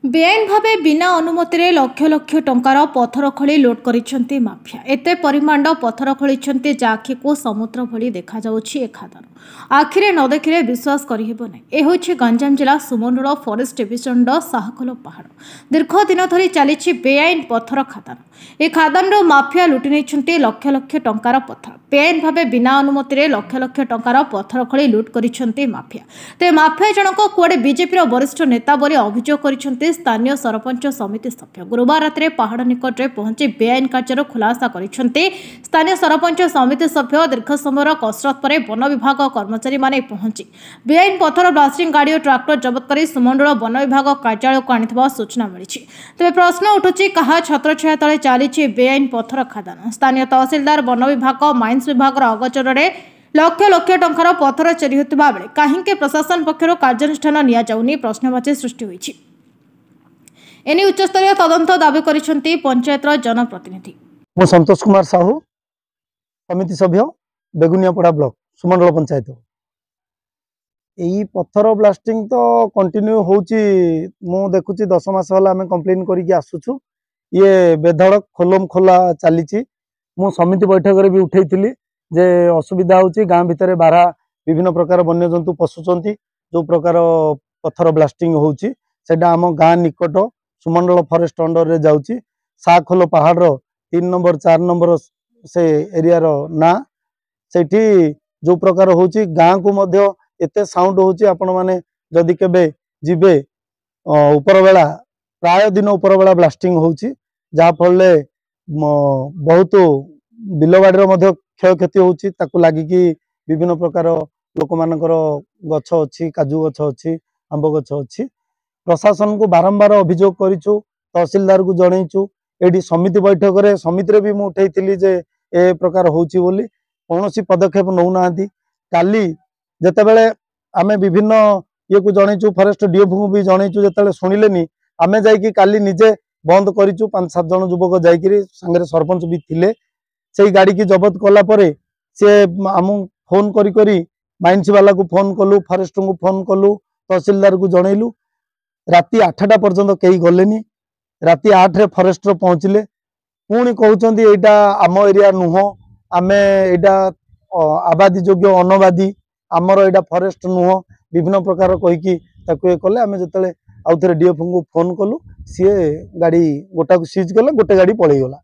बेआईन भावे बिना अनुमति रे लक्ष लक्ष टंकार पथर खोली लुट करिसेंती माफिया। एते परिमाण पथर खोलिसेंती जे आखि को समुद्र भली देखा जाउछि। ए खादान आखिरे न देखिले विश्वास करिहेबो नै। ए होछि गंजाम जिला सुमंडल फॉरेस्ट डिविजन साहखोल पहाड़। दीर्घ दिन धरी चलीछि बेआईन पथर खादान। ए खादान माफिया लुटि नेछंती लक्ष लक्ष टंकार पथर। बेआईन भावे बिना अनुमति रे लक्ष लक्ष टंकार पथर खोली लुट करिसेंती माफिया। ते माफिया जनक कुआडे बीजेपी वरिष्ठ नेता बोली अभियोग करिसेंती स्थानीय सरपंच समिति सभ्य। गुरुवार रात्रे पहाड़ निकट में पहुंची बेआईन कार्यर खुलासा करिसेंती स्थानीय सरपंच समिति सभ्य। दीर्घ समय कसरत पर वन विभाग कर्मचारी माने पहुंची बेआईन पथर ब्लास्टिंग गाड़ी और ट्राक्टर जबत कर सुमंडल वन विभाग कार्यालय को आनिथिबा सूचना मिली। तेज प्रश्न उठुची कहा छत्रछाया तले चली बेआईन पथर खादान। स्थानीय तहसिलदार वन विभाग माइन्स विभाग अगोचर लक्ष लक्ष टंकार पथर चोरी होता बेले कहीं प्रशासन पक्षर कार्यानुष्ठान नियाजाउनी प्रश्नवाची सृष्टि होइछि। एने उच्चस्तरीय तदंत दाबी करिसेंती पंचायतर जनप्रतिनिधि। मु संतोष कुमार साहू समिति सभ्य बेगुनियापड़ा ब्लॉक सुमंडल पंचायत। यही पत्थर ब्लास्टिंग तो कंटिन्यू होची मु देखुची 10 मास होला हमें कंप्लेन करिकि आसुछु। ये बेधड़क खोलम खोला चलीची। मु समिति बैठक रे भी उठैतिली जे असुविधा होची गां भितरे बारा विभिन्न प्रकार वन्य जंतु पशुचंती जो प्रकार पत्थर ब्लास्टिंग होची सेटा आम गां निकट सुमंडल फॉरेस्ट अंडर रे जाउची। साखोल पहाड़ 3 नंबर 4 नंबर से एरिया रो ना सेठी जो प्रकार होची गां को मध्य एते साउंड होची। आपण माने जदि केबे जिबे ऊपर बेला प्राय दिन ऊपर बेला ब्लास्टिंग होची जा फले बहुत बिलबाड़ी मध्य क्षय क्षति होची। ताकू लागी कि विभिन्न प्रकार लोक मानकर गछ अछि काजू गछ अछि आंब गछ अछि। प्रशासन को बारंबार अभियोग करिछु तहसीलदार को जनइछु। एडी समिति बैठक रे समिति रे भी मु उठैतिली जे ए प्रकार होची बोली कोनोसी पदक्षेप नौ नांती। काली जते बेले आमे विभिन्न ये को जनइछु फॉरेस्ट डीएफ को भी जनइछु जते सुनिलेनी आमे जाई कि काली निजे बंद करिछु। 5-7 जन युवक जाई कि संगे सरपंच भी थिले सेई गाड़ी की जबत कला परे से आमु फोन करी करी माइंस वाला को फोन कलु फॉरेस्ट को फोन कलु तहसीलदार को जनइलु। राति 8टा पर्यंत कई गलेनी। राति 8 रे फॉरेस्टर पहुंचले पुणी कहउचंदी एटा आम एरिया नुह आमे एटा आबादी योग्य अनबादी आमर एटा फॉरेस्ट नुह विभिन्न प्रकार कहि कि ताकू ए कले आमे जतले आउथरे डीएफ को फोन कलु सीए गाड़ी गोटा को सीज कले गोटे गाड़ी पळै गला।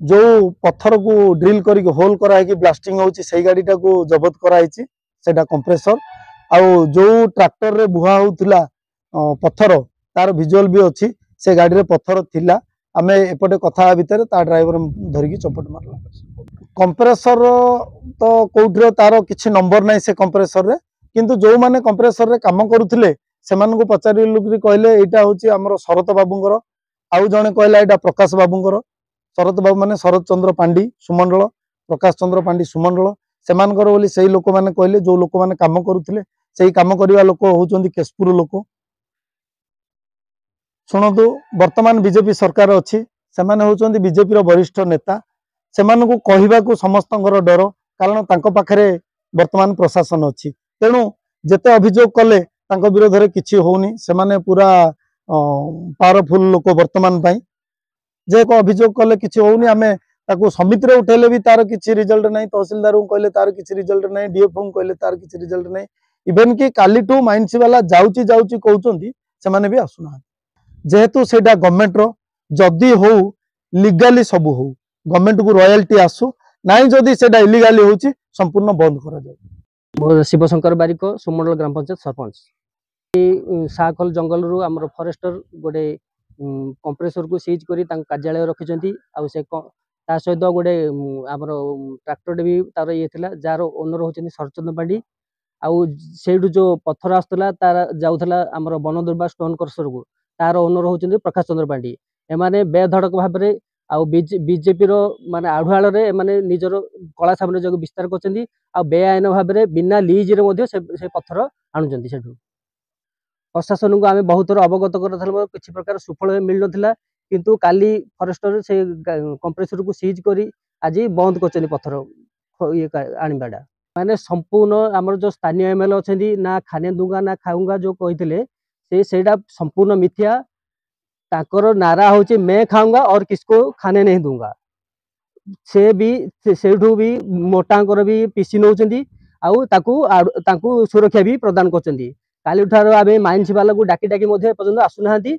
जो पत्थर को ड्रिल करी होल करा है कि ब्लास्टिंग होची सेई गाड़ीटा को जबत कराइछि सेटा कंप्रेसर आउ जो ट्रैक्टर रे बुहा होउथिला पत्थर तार विजुअल भी अच्छी से गाड़ी रे पत्थर थिला। आमे एपटे कथा भितर ता ड्राइवर धरिकी चपट मारला। कंप्रेसर तो कोउठरे तार किछि नंबर नै से कंप्रेसर रे किंतु जो माने कंप्रेसर रे काम करूथिले सेमान को पचारिलु कि कहले एटा होची हमर शरत बाबूंगर आउ जने कहला एटा प्रकाश बाबूंगर। शरत बाबू माने शरत चंद्र पांडी सुमंडल प्रकाश चंद्र पांडी सुमंडल सेमानकर बोली सेई लोक माने कहले जो लोक माने काम करूथिले सेई काम करिवा लोक होचंदी केशपुर लोक। शुणु वर्तमान बीजेपी सरकार अच्छी सेमाने होचंदी बीजेपी वरिष्ठ नेता सेमान को कहवा को समस्त डर कारण तांको पाखरे वर्तमान प्रशासन अच्छी तेणु जेते अभियोग कले तांको विरोध रे किछि होउनी। सेमाने पूरा पावरफुल लोक वर्तमान पाई जे को अभियोग कले किछि होउनी। आमे ताको समिति रे उठेले भी तार किछि रिजल्ट नै तहसीलदार को कहले तार किछि रिजल्ट नै डीएफ को कहले तार किछि रिजल्ट नै इवन कि काली टू माइंस वाला जाउची जाउची कहउचंदी सेमाने भी आसुना जेहेतु सेटा गवर्नमेंट रो जदी हो लीगली सब हो गवर्नमेंट को रॉयल्टी आसु नाई जदी सेटा इलीगली होची संपूर्ण बंद करा जाय। शिवशंकर बारिक सुमंडल ग्राम पंचायत सरपंच साखल जंगल रु हमर फॉरेस्टर गोटे कंप्रेसर को सीज करी कार्यालय रखिछंती आ से ता सहित गोटे हमर ट्रैक्टर भी तार ये थिला जार ओनर होचंती सरचंद पांडी आउ सेडु जो पत्थर आस्तला तार जाउथला हमर वन दुर्बा स्टोन कर्सर को तार ओनर होचंती प्रकाश चंद्र पांडी। एमाने बेधड़क भाबरे आउ बीजेपी रो माने आढुआल रे माने निजर कला साम्राज्य को विस्तार करचंती आ बेआईन भाबरे बिना लीज रे मध्ये से पत्थर आणुचंती। सेठु प्रशासन को आमे बहुत अवगत करथल किछि प्रकार सुफल मिल नथिला किंतु काली फॉरेस्टर से कंप्रेसर को सीज करी आज बंद करचंती पत्थर ये आनिबाडा माने संपूर्ण हमर जो स्थानीय एमएलए अछंती ना खाने दूंगा ना खाऊंगा जो कहिथिले सेटा संपूर्ण मिथ्या ताकर नारा होची मैं खाऊंगा और किसको खाने नहीं दूंगा। से भी सेठू भी मोटांकर भी पीसी नौचंदी आउ ताकू सुरक्षा भी प्रदान करचंदी। काली ठारो आबे म्युनिसिपाल को डाकी डाकी मध्ये पर्यंत आसुनाहांती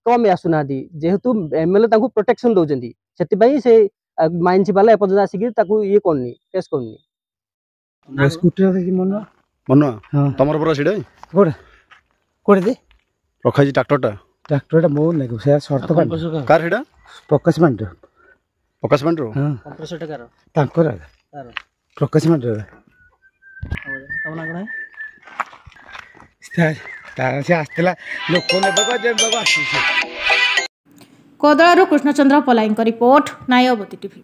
कम आसुनाहांती जेहेतु एमएलए ताकू प्रोटेक्शन दउचंदी सेति पई से म्युनिसिपाल एपर्यंत आसिक ताकू ये करनी टेस्ट करनी। स्कूटर देखि मनो मनुआ हां तमर पर सिडे कोड कोड दे रखाई ट्रैक्टरटा ट्रैक्टरटा मो नै से शर्त पान कार हेडा प्रकाशमेंट प्रकाशमेंट रो हां कंप्रेसर कार तांकर कार प्रकाशमेंट रो तमना कोन से आस्तेला लोक ने बगा जे बगा आसी कोदळारू कृष्णचंद्र पलाईंक रिपोर्ट नायबती टीवी।